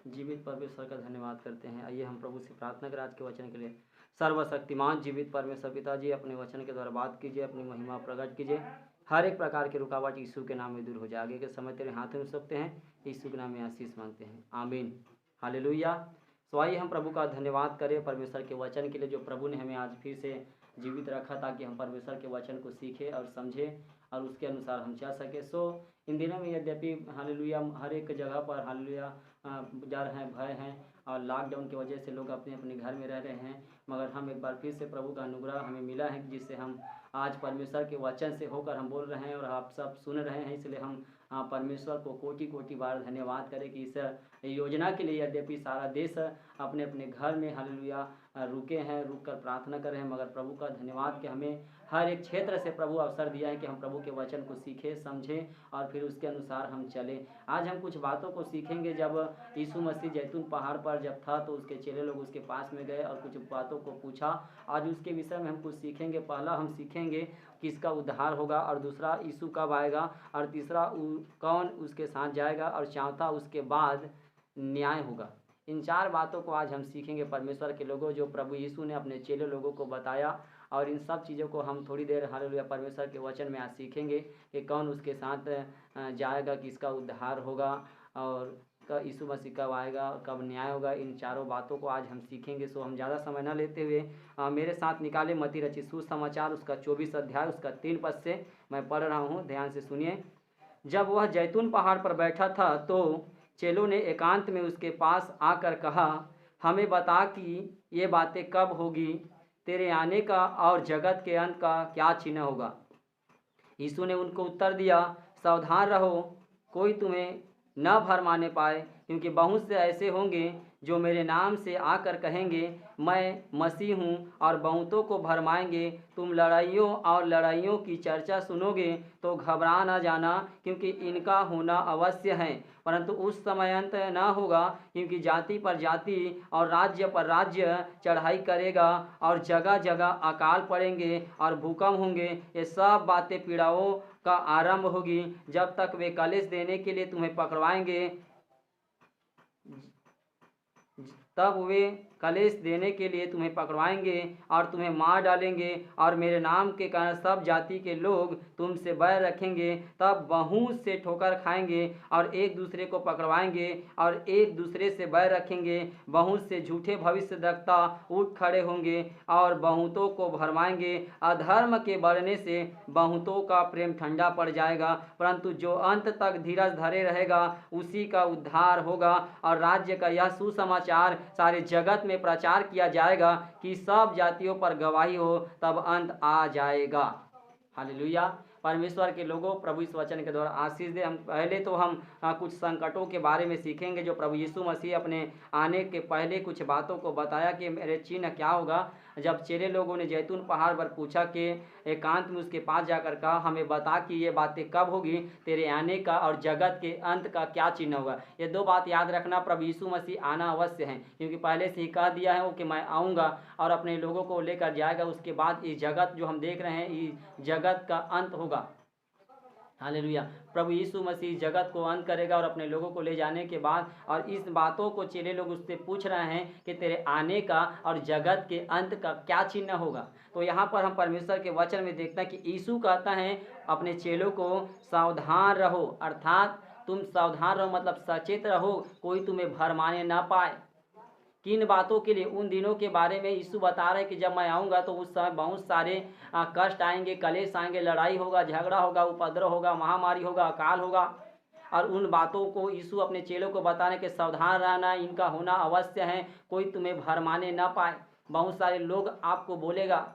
जीवित परमेश्वर का धन्यवाद करते हैं। आइए हम प्रभु से प्रार्थना करें आज के वचन के लिए। सर्वशक्तिमान जीवित परमेश्वर पिता जी, अपने वचन के द्वारा बात कीजिए, अपनी महिमा प्रकट कीजिए। हर एक प्रकार की रुकावट यीशु के नाम में दूर हो जाए। आगे के समय तेरे हाथों में सौंपते हैं, यीशु के नाम में आशीष मांगते हैं, आमीन, हालेलुया। तो आइए हम प्रभु का धन्यवाद करें परमेश्वर के वचन के लिए, जो प्रभु ने हमें आज फिर से जीवित रखा ताकि हम परमेश्वर के वचन को सीखें और समझें और उसके अनुसार हम चल सके। इन दिनों में यद्यपि हालेलुया हर एक जगह पर हालेलुया डर है, भय है और लॉकडाउन की वजह से लोग अपने अपने घर में रह रहे हैं, मगर हम एक बार फिर से प्रभु का अनुग्रह हमें मिला है जिससे हम आज परमेश्वर के वचन से होकर हम बोल रहे हैं और आप सब सुन रहे हैं। इसलिए हम परमेश्वर को कोटि कोटि बार धन्यवाद करें कि इस योजना के लिए यद्यपि सारा देश अपने अपने घर में हालेलुया रुके हैं, रुक कर प्रार्थना कर रहे हैं, मगर प्रभु का धन्यवाद कि हमें हर एक क्षेत्र से प्रभु अवसर दिया है कि हम प्रभु के वचन को सीखें, समझें और फिर उसके अनुसार हम चलें। आज हम कुछ बातों को सीखेंगे। जब यीशु मसीह जैतून पहाड़ पर जब था तो उसके चेले लोग उसके पास में गए और कुछ बातों को पूछा। आज उसके विषय में हम कुछ सीखेंगे। पहला हम सीखेंगे किसका उद्धार होगा, और दूसरा यीशु कब आएगा, और तीसरा कौन उसके साथ जाएगा, और चौथा उसके बाद न्याय होगा। इन चार बातों को आज हम सीखेंगे परमेश्वर के लोगों, जो प्रभु यीशु ने अपने चेले लोगों को बताया। और इन सब चीज़ों को हम थोड़ी देर हालेलुया परमेश्वर के वचन में आज सीखेंगे कि कौन उसके साथ जाएगा, किसका उद्धार होगा, और यीशु मसीह कब आएगा, कब न्याय होगा। इन चारों बातों को आज हम सीखेंगे। हम ज़्यादा समय न लेते हुए मेरे साथ निकाले मत्ती रचित सुसमाचार उसका 24 अध्याय उसका 3 पद से मैं पढ़ रहा हूँ, ध्यान से सुनिए। जब वह जैतून पहाड़ पर बैठा था तो चेलों ने एकांत में उसके पास आकर कहा, हमें बता कि ये बातें कब होगी, तेरे आने का और जगत के अंत का क्या चिन्ह होगा। यीशु ने उनको उत्तर दिया, सावधान रहो, कोई तुम्हें न भरमाने पाए, क्योंकि बहुत से ऐसे होंगे जो मेरे नाम से आकर कहेंगे मैं मसीह हूँ, और बहुतों को भरमाएंगे। तुम लड़ाइयों और लड़ाइयों की चर्चा सुनोगे तो घबरा न जाना, क्योंकि इनका होना अवश्य है, परंतु उस समय अंत न होगा। क्योंकि जाति पर जाति और राज्य पर राज्य चढ़ाई करेगा, और जगह जगह अकाल पड़ेंगे और भूकंप होंगे। ये सब बातें पीड़ाओं का आरंभ होगी। जब तक वे कलेश देने के लिए तुम्हें पकड़वाएंगे, तब वे कलेश देने के लिए तुम्हें पकड़वाएंगे और तुम्हें मार डालेंगे, और मेरे नाम के कारण सब जाति के लोग तुमसे बैर रखेंगे। तब बहुत से ठोकर खाएंगे और एक दूसरे को पकड़वाएंगे और एक दूसरे से बैर रखेंगे। बहुत से झूठे भविष्यद्वक्ता उठ खड़े होंगे और बहुतों को भरमाएंगे। अधर्म के बढ़ने से बहुतों का प्रेम ठंडा पड़ जाएगा, परंतु जो अंत तक धीरज धरे रहेगा उसी का उद्धार होगा। और राज्य का यह सुसमाचार सारे जगत में प्रचार किया जाएगा कि सब जातियों पर गवाही हो, तब अंत आ जाएगा। हालेलुया। परमेश्वर के लोगों, प्रभु इस वचन के द्वारा आशीष दे। हम पहले तो हम कुछ संकटों के बारे में सीखेंगे जो प्रभु यीशु मसीह अपने आने के पहले कुछ बातों को बताया कि मेरे चिन्ह क्या होगा। जब चेले लोगों ने जैतून पहाड़ पर पूछा कि एकांत में उसके पास जाकर कहा, हमें बता कि ये बातें कब होगी, तेरे आने का और जगत के अंत का क्या चिन्ह होगा। ये दो बात याद रखना, प्रभु यीशु मसीह आना अवश्य है, क्योंकि पहले से ही कह दिया है वो कि मैं आऊँगा और अपने लोगों को लेकर जाएगा। उसके बाद ये जगत जो हम देख रहे हैं, ये जगत का अंत होगा। हालेलुया। प्रभु यीशु मसीह जगत को अंत करेगा और अपने लोगों को ले जाने के बाद, और इस बातों को चेले लोग उससे पूछ रहे हैं कि तेरे आने का और जगत के अंत का क्या चिन्ह होगा। तो यहाँ पर हम परमेश्वर के वचन में देखते हैं कि यीशु कहता है अपने चेलों को सावधान रहो, अर्थात तुम सावधान रहो मतलब सचेत रहो, कोई तुम्हें भरमाने ना पाए। किन बातों के लिए? उन दिनों के बारे में यीशु बता रहे हैं कि जब मैं आऊँगा तो उस समय बहुत सारे कष्ट आएंगे, कलेश आएंगे, लड़ाई होगा, झगड़ा होगा, उपद्रव होगा, महामारी होगा, अकाल होगा। और उन बातों को यीशु अपने चेलों को बताने के सावधान रहना, इनका होना अवश्य है, कोई तुम्हें भरमाने ना पाए। बहुत सारे लोग आपको बोलेगा।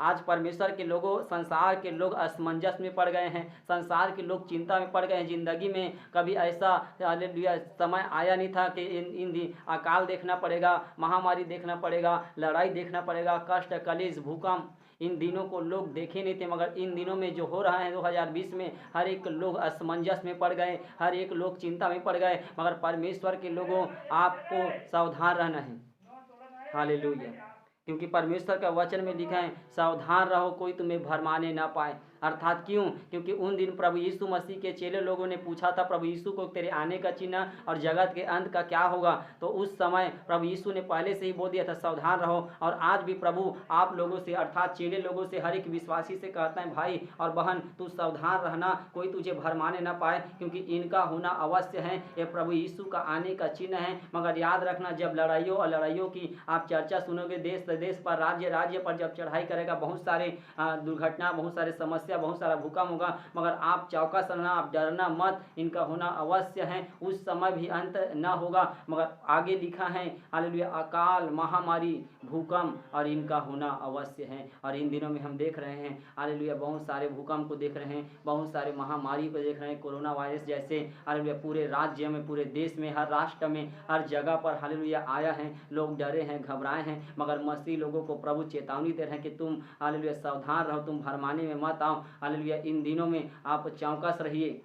आज परमेश्वर के लोगों, संसार के लोग असमंजस में पड़ गए हैं, संसार के लोग चिंता में पड़ गए हैं। जिंदगी में कभी ऐसा समय आया नहीं था कि इन अकाल देखना पड़ेगा, महामारी देखना पड़ेगा, लड़ाई देखना पड़ेगा, कष्ट, कलेश, भूकंप, इन दिनों को लोग देखे नहीं थे। मगर इन दिनों में जो हो रहा है 2020 में, हर एक लोग असमंजस में पड़ गए, हर एक लोग चिंता में पड़ गए। मगर परमेश्वर के लोगों, आपको सावधान रहना है। हालेलुया। क्योंकि परमेश्वर का वचन में लिखा है सावधान रहो, कोई तुम्हें भरमाने ना पाए। अर्थात क्यों? क्योंकि उन दिन प्रभु यीशु मसीह के चेले लोगों ने पूछा था प्रभु यीशु को, तेरे आने का चिन्ह और जगत के अंत का क्या होगा? तो उस समय प्रभु यीशु ने पहले से ही बोल दिया था सावधान रहो। और आज भी प्रभु आप लोगों से अर्थात चेले लोगों से, हर एक विश्वासी से कहता है भाई और बहन तू सावधान रहना, कोई तुझे भरमाने ना पाए, क्योंकि इनका होना अवश्य है। ये प्रभु यीशु का आने का चिन्ह है। मगर याद रखना, जब लड़ाइयों और लड़ाइयों की आप चर्चा सुनोगे, देश देश पर, राज्य राज्य पर जब चढ़ाई करेगा, बहुत सारे दुर्घटना, बहुत सारे समस्या, बहुत सारा भूकंप होगा, मगर आप चौकस रहना, आप डरना मत, इनका होना अवश्य है। उस समय भी अंत न होगा, मगर आगे लिखा है हालेलुया, अकाल, महामारी, भूकंप और इनका होना अवश्य है। और इन दिनों में हम देख रहे हैं हालेलुया, बहुत सारे भूकंप को देख रहे हैं, बहुत सारे महामारी को देख रहे हैं, कोरोना वायरस जैसे हालेलुया पूरे राज्य में, पूरे देश में, हर राष्ट्र में, हर जगह पर हालेलुया आया है। लोग डरे हैं, घबराए हैं, मगर मसीह लोगों को प्रभु चेतावनी दे रहे हैं कि तुम हालेलुया सावधान रहो, तुम भरमाने में मत आओ। हालेलुया इन दिनों में आप चौकस रहिए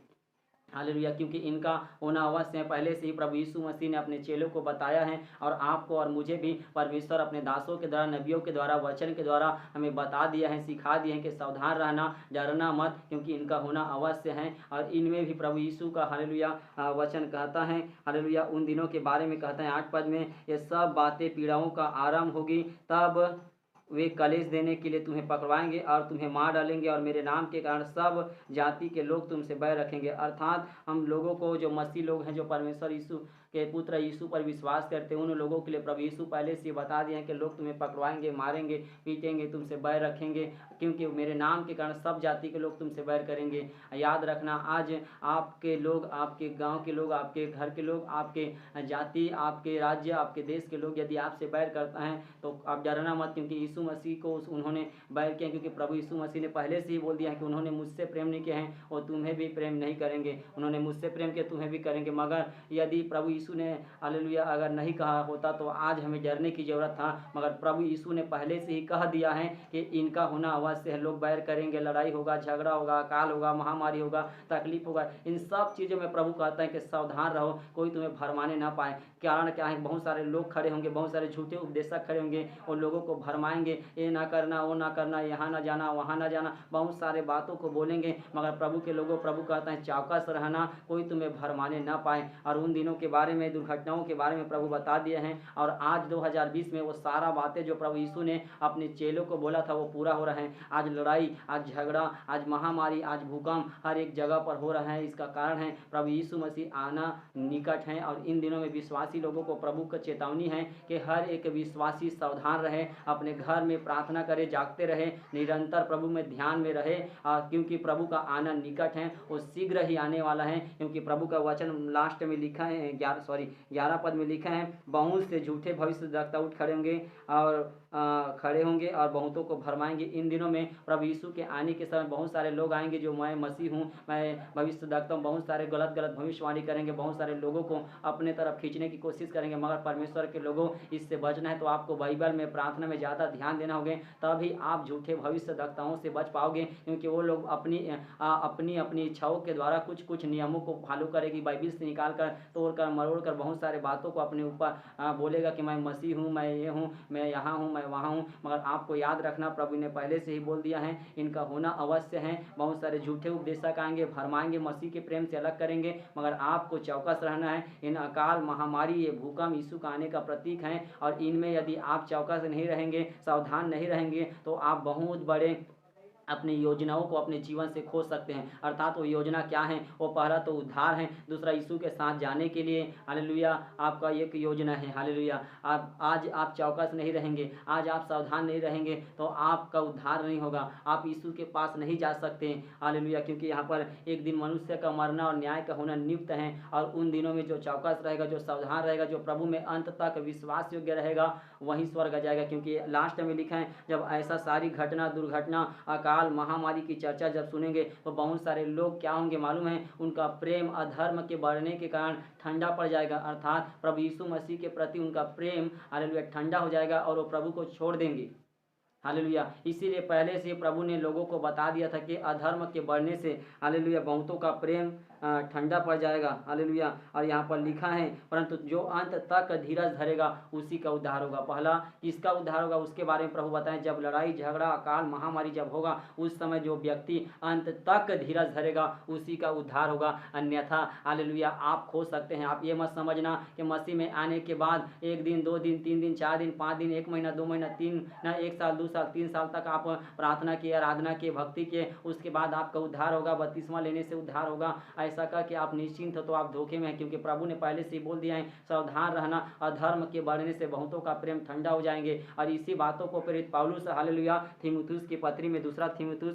हालेलुया, क्योंकि इनका होना अवश्य है। पहले से ही प्रभु यीशु मसीह ने अपने चेलों को बताया है, और आपको और मुझे भी परमेश्वर अपने दासों के द्वारा, नबियों के द्वारा, वचन के द्वारा हमें बता दिया है, सिखा दिया है कि सावधान रहना, डरना मत, क्योंकि इनका होना अवश्य है। और इनमें भी प्रभु यीशु का हालेलुया वचन कहता है हालेलुया, उन दिनों के बारे में कहता है 8 पद में, ये सब बातें पीड़ाओं का आरंभ होगी, तब वे कलेश देने के लिए तुम्हें पकड़वाएंगे और तुम्हें मार डालेंगे, और मेरे नाम के कारण सब जाति के लोग तुमसे बैर रखेंगे। अर्थात हम लोगों को, जो मसीह लोग हैं, जो परमेश्वर यीशु के पुत्र यीशु पर विश्वास करते हैं, उन लोगों के लिए प्रभु यीशु पहले से बता दिए हैं कि लोग तुम्हें पकड़वाएंगे, मारेंगे, पीटेंगे, तुमसे बैर रखेंगे, क्योंकि मेरे नाम के कारण सब जाति के लोग तुमसे बैर करेंगे। याद रखना, आज आपके लोग, आपके गांव के लोग, आपके घर के लोग, आपके जाति, आपके राज्य, आपके देश के लोग यदि आपसे बैर करता है तो आप डरना मत, क्योंकि यीशु मसीह को उन्होंने बैर किया, क्योंकि प्रभु यीशु मसीह ने पहले से ही बोल दिया है कि उन्होंने मुझसे प्रेम नहीं किया है और तुम्हें भी प्रेम नहीं करेंगे। उन्होंने मुझसे प्रेम किया, तुम्हें भी करेंगे। मगर यदि प्रभु यीशु ने हालेलुया अगर नहीं कहा होता तो आज हमें डरने की जरूरत था, मगर प्रभु यीशु ने पहले से ही कह दिया है कि इनका होना अवश्य है। लोग बैर करेंगे, लड़ाई होगा, झगड़ा होगा, अकाल होगा, महामारी होगा, तकलीफ होगा। इन सब चीज़ों में प्रभु कहता है कि सावधान रहो, कोई तुम्हें भरमाने ना पाए। कारण क्या है? बहुत सारे लोग खड़े होंगे, बहुत सारे झूठे उपदेशक खड़े होंगे और लोगों को भरमाएंगे, ये ना करना, वो ना करना, यहाँ ना जाना, वहाँ ना जाना, बहुत सारे बातों को बोलेंगे। मगर प्रभु के लोगों, प्रभु कहता है चौकस रहना, कोई तुम्हें भरमाने ना पाए। और उन दिनों के बारे में, दुर्घटनाओं के बारे में प्रभु बता दिए हैं। और आज 2020 में वो सारा बातें जो प्रभु यीशु ने अपने चेलों को बोला था वो पूरा हो रहा है। आज लड़ाई, आज झगड़ा, आज महामारी, आज भूकंप हर एक जगह पर हो रहा है। इसका कारण है प्रभु यीशु मसीह आना निकट है। और इन दिनों में विश्वासी लोगों को प्रभु का चेतावनी है कि हर एक विश्वासी सावधान रहे, अपने घर में प्रार्थना करे, जागते रहे, निरंतर प्रभु में ध्यान में रहे, क्योंकि प्रभु का आना निकट है, वो शीघ्र ही आने वाला है। क्योंकि प्रभु का वचन लास्ट में लिखा है 11 पद में लिखा है, बहुत से झूठे भविष्यद्वक्ता उठ खड़े होंगे और बहुतों को भरमाएंगे। इन दिनों में प्रभु यीशु के आने के समय बहुत सारे लोग आएंगे जो मैं मसीह हूँ, मैं भविष्यद्वक्ता हूँ, बहुत सारे गलत भविष्यवाणी करेंगे, बहुत सारे लोगों को अपने तरफ खींचने की कोशिश करेंगे। मगर परमेश्वर के लोगों, इससे बचना है तो आपको बाइबल में, प्रार्थना में ज़्यादा ध्यान देना होगा, तभी आप झूठे भविष्यद्वक्ताओं से बच पाओगे। क्योंकि वो लोग अपनी इच्छाओं के द्वारा कुछ नियमों को फॉलो करेगी, बाइबल से निकाल कर, तोड़ कर, मरोड़ कर, बहुत सारे बातों को अपने ऊपर बोलेगा कि मैं मसीह हूँ, मैं ये हूँ, मैं यहाँ हूँ, मैं वहाँ हूँ। मगर आपको याद रखना, प्रभु ने पहले से ही बोल दिया है, इनका होना अवश्य है। बहुत सारे झूठे उपदेशक आएंगे, भरमाएंगे, मसीह के प्रेम से अलग करेंगे, मगर आपको चौकस रहना है। इन अकाल, महामारी, ये भूकंप यीशु का आने का प्रतीक है, और इनमें यदि आप चौकस नहीं रहेंगे, सावधान नहीं रहेंगे, तो आप बहुत बड़े अपनी योजनाओं को अपने जीवन से खो सकते हैं। अर्थात वो योजना क्या है? वो पहला तो उद्धार है, दूसरा यीशु के साथ जाने के लिए हालेलुया आपका एक योजना है। हालेलुया आज आप चौकस नहीं रहेंगे, आज आप सावधान नहीं रहेंगे तो आपका उद्धार नहीं होगा, आप यीशु के पास नहीं जा सकते। हालेलुया, क्योंकि यहाँ पर एक दिन मनुष्य का मरना और न्याय का होना नियुक्त है। और उन दिनों में जो चौकस रहेगा, जो सावधान रहेगा, जो प्रभु में अंत तक विश्वास योग्य रहेगा, वहीं स्वर्ग जाएगा। क्योंकि लास्ट में लिखा है, जब ऐसा सारी घटना, दुर्घटना, काल, महामारी की चर्चा जब सुनेंगे तो बहुत सारे लोग क्या होंगे मालूम है? उनका प्रेम अधर्म के बढ़ने के कारण ठंडा पड़ जाएगा। अर्थात प्रभु यीशु मसीह के प्रति उनका प्रेम हालेलुया ठंडा हो जाएगा और वो प्रभु को छोड़ देंगे। हालेलुया, इसीलिए पहले से प्रभु ने लोगों को बता दिया था कि अधर्म के बढ़ने से हालेलुया बहुतों का प्रेम ठंडा पड़ जाएगा। हालेलुया। और यहाँ पर लिखा है परंतु जो अंत तक धीरज धरेगा उसी का उद्धार होगा। पहला किसका उद्धार होगा उसके बारे में प्रभु बताएं, जब लड़ाई झगड़ा अकाल महामारी जब होगा उस समय जो व्यक्ति अंत तक धीरज धरेगा उसी का उद्धार होगा। अन्यथा हालेलुया आप खो सकते हैं। आप ये मत समझना कि मसीह में आने के बाद 1 दिन 2 दिन 3 दिन 4 दिन 5 दिन 1 महीना 2 महीना 1 साल 2 साल 3 साल तक आप प्रार्थना किए आराधना किए भक्ति किए उसके बाद आपका उद्धार होगा, बपतिस्मा लेने से उद्धार होगा, ऐसा करके आप निश्चिंत हो तो आप धोखे में हैं। क्योंकि प्रभु ने पहले से ही बोल दिया है सावधान रहना, अधर्म के बढ़ने से बहुतों का प्रेम ठंडा हो जाएंगे। और इसी बातों को प्रेरित पौलुस हालेलुया तीमुथियुस की पत्री में 2 तीमुथियुस